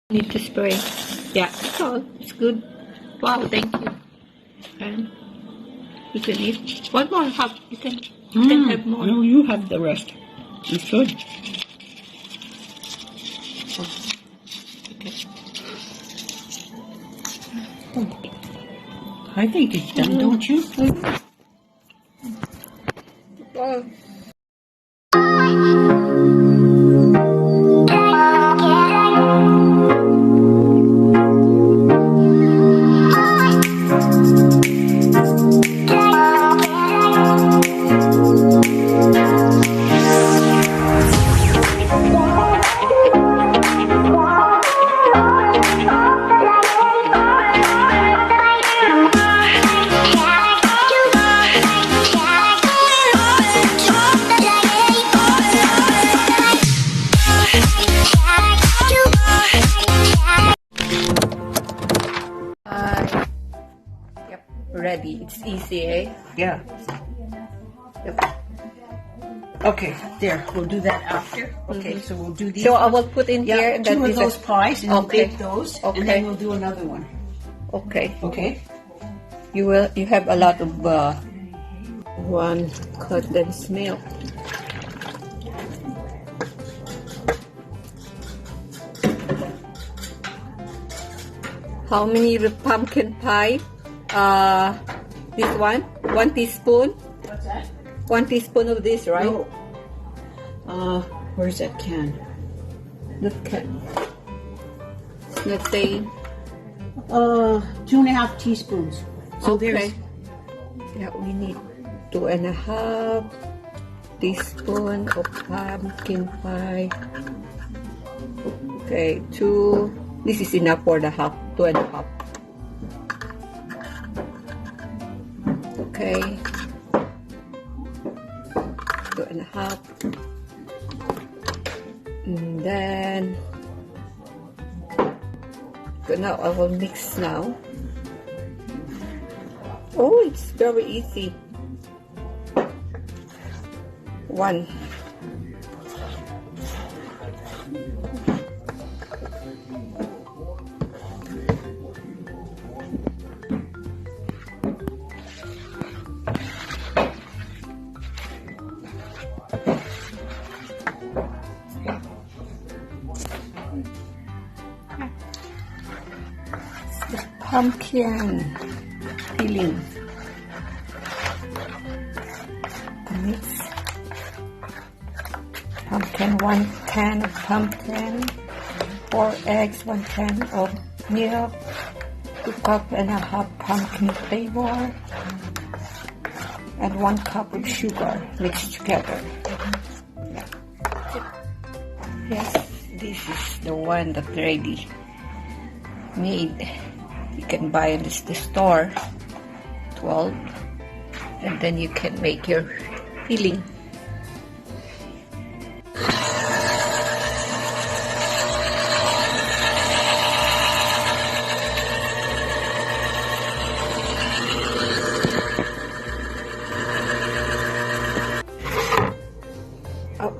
Need to spray. Yeah, that's all. It's good. Wow, thank you. And you can eat one more half. You can have more. No, you have the rest. It's good. Okay. I think it's done, don't you? Wow. Ready. It's easy, eh? Yeah. Yep. Okay, there. We'll do that after. Okay, so we'll do these. So I will put in here and then two of those pies and we'll bake those, Okay. and then we'll do another one. Okay. Okay. You have a lot of one condensed milk. How many pumpkin pie? This one? 1 teaspoon? What's that? 1 teaspoon of this, right? No. Where's that can? The can. It's not saying. 2.5 teaspoons. So Okay. Yeah, we need 2.5 teaspoon of pumpkin pie. Okay, 2. This is enough for the half. 2.5. Okay. 2.5. And then, so now I will mix now. Oh, it's very easy. 1. Pumpkin filling. Mix pumpkin, 1 can of pumpkin, 4 eggs, 1 can of milk, 2.5 cups pumpkin flavor, and 1 cup of sugar mixed together. Yes, this is the one that's ready made. You can buy in the store 12, and then you can make your filling. Oh.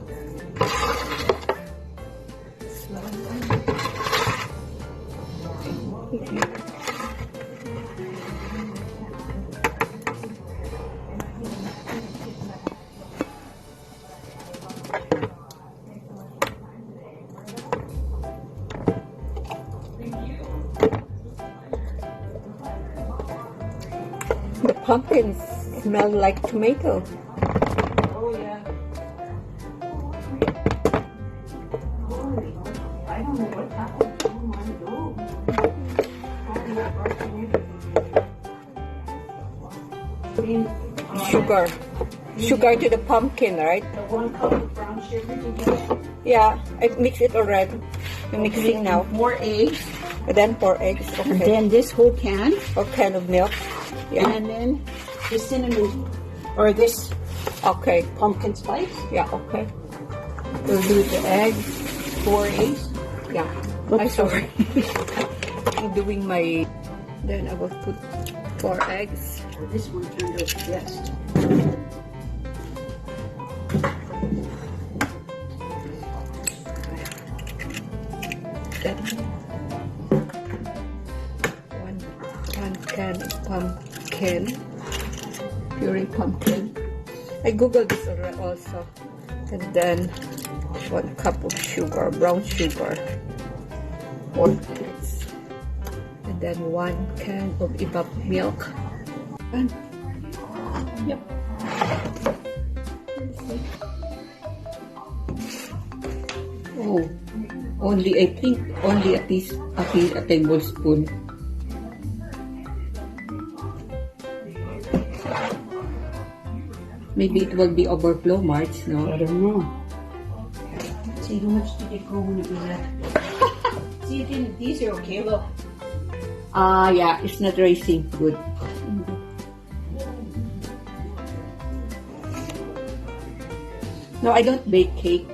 The pumpkins smell like tomato. Oh, yeah. I don't know what happened to my dog. Sugar to the pumpkin, right? The 1 cup of brown sugar together. Yeah, I mix it already. I'm mixing now. 4 eggs. And then 4 eggs. Okay. And then this whole can. Or can of milk. Yeah. And then the cinnamon, or this Okay. pumpkin spice. Yeah. Okay. We'll do the eggs. 4 eggs. Yeah. Oops, I'm sorry. I'm doing my. Then I will put 4 eggs. This one turned out the best. Then can of pumpkin, puree pumpkin. I googled this already also. And then 1 cup of sugar, brown sugar, 4 cups. And then 1 can of evap milk. And yep. Oh, only I think only at least a tablespoon. Maybe it will be overflow, March, no? I don't know. See, how much did it go when it was at? See, it didn't, these are okay, look. Yeah, it's not racing good. No, I don't bake cake.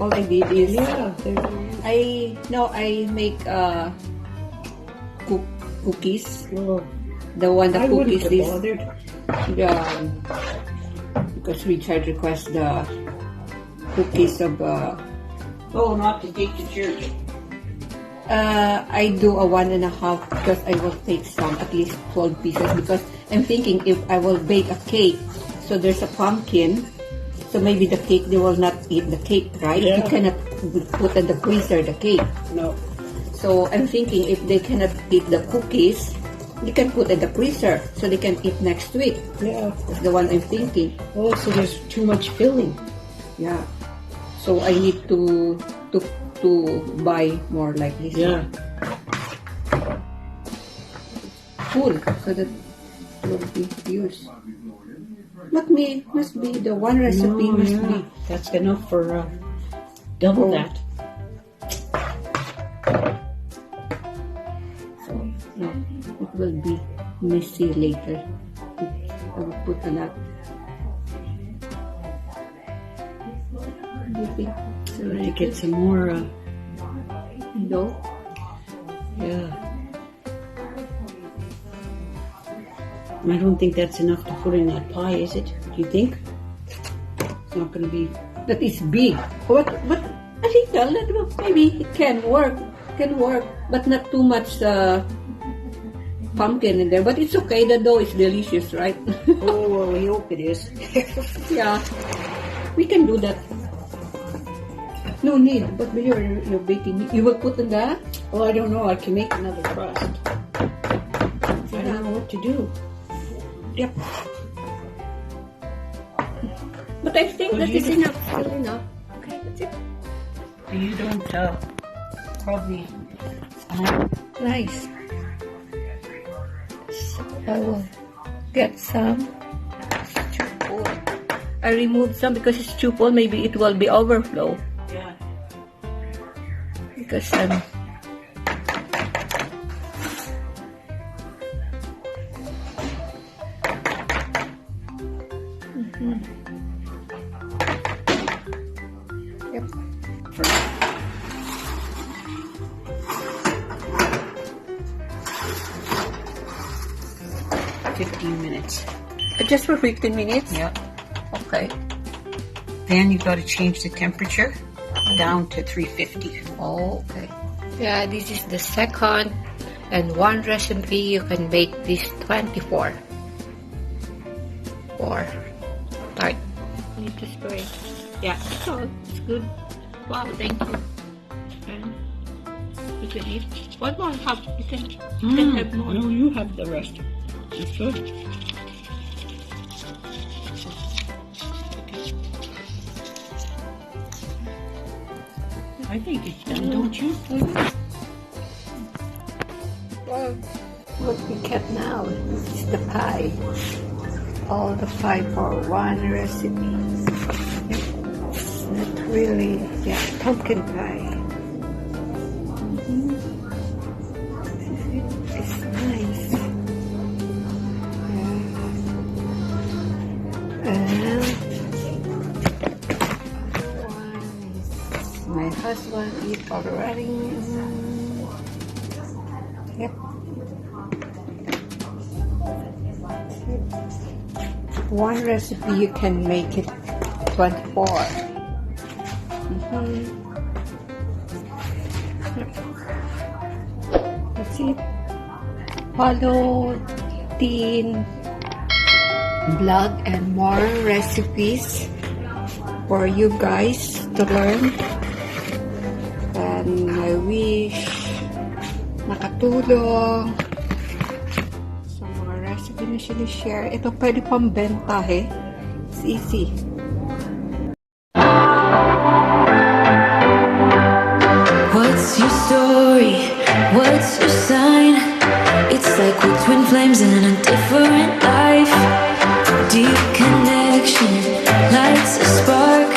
All I did is I make cookies. Oh, The one the I wouldn't cookies have is bothered. because Richard requests the cookies of Oh, not to take to church. I do a 1.5 because I will take some at least 12 pieces because I'm thinking if I will bake a cake, so there's a pumpkin, so maybe the cake they will not eat the cake, right? Yeah. You cannot put in the freezer the cake. No. So I'm thinking if they cannot eat the cookies, they can put in the freezer so they can eat next week. Yeah. That's the one I'm thinking. Oh, so there's too much filling. Yeah. So I need to buy more like this. Yeah. Full so that it will be used. Must be the one recipe must be. That's enough for double Oh. that. So no, it will be messy later. I will put a lot. Do you think? To get some more, No. yeah. I don't think that's enough to put in that pie, is it? Do you think? It's not going to be... That is big. But I think a little maybe it can work. But not too much pumpkin in there. But it's okay. The dough is delicious, right? Oh, well, we hope it is. Yeah, we can do that. No need. But when you're baking, you will put in that. Well, I don't know. I can make another crust. I don't know what to do. Yep. But I think Well, that you is don't- enough. Still enough. Okay, that's it. You don't probably... Nice. So I will get some. It's too full. I removed some because it's too full. Maybe it will be overflow. Yeah. Because Yep. 15 minutes. Just for 15 minutes? Yeah. Okay. Then you've got to change the temperature down to 350. Oh, okay. Yeah, this is the second and one recipe you can bake this 24. Or start. Need to spray. Yeah, so it's good. Wow, thank you. And you can eat one more cup. You can have more. No, you have the rest. It's good. I think it's done, don't you? Well, what we get now is the pie. All the 5-for-1 recipe. It's not really, yeah, pumpkin pie. It's nice. And my husband eat already. Yep. One recipe you can make it 24. That's it. follow Teen blog and more recipes for you guys to learn. And I wish makatulong sa mga recipe na sinishare. Ito pwede pang benta It's easy. What's your story? What's your sign? It's like we're twin flames in a different life. Deep connection lights a spark.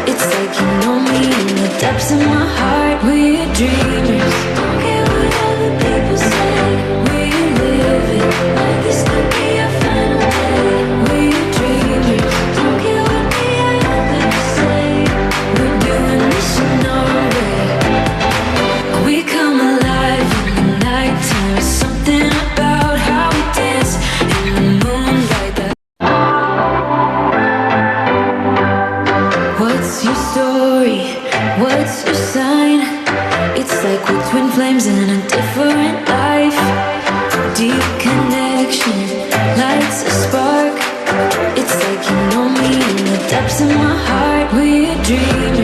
It's like you know me in the depths of my heart. We're dreamers, don't care what other people say. We live it like this could be our final day. We're dreamers, don't care what the others say. We're doing this in our way. We come alive in the nighttime. Something about how we dance in the moonlight. What's your story? What's your sign? It's like we're twin flames in a different life. Deep connection lights a spark. It's like you know me in the depths of my heart. We're dreaming.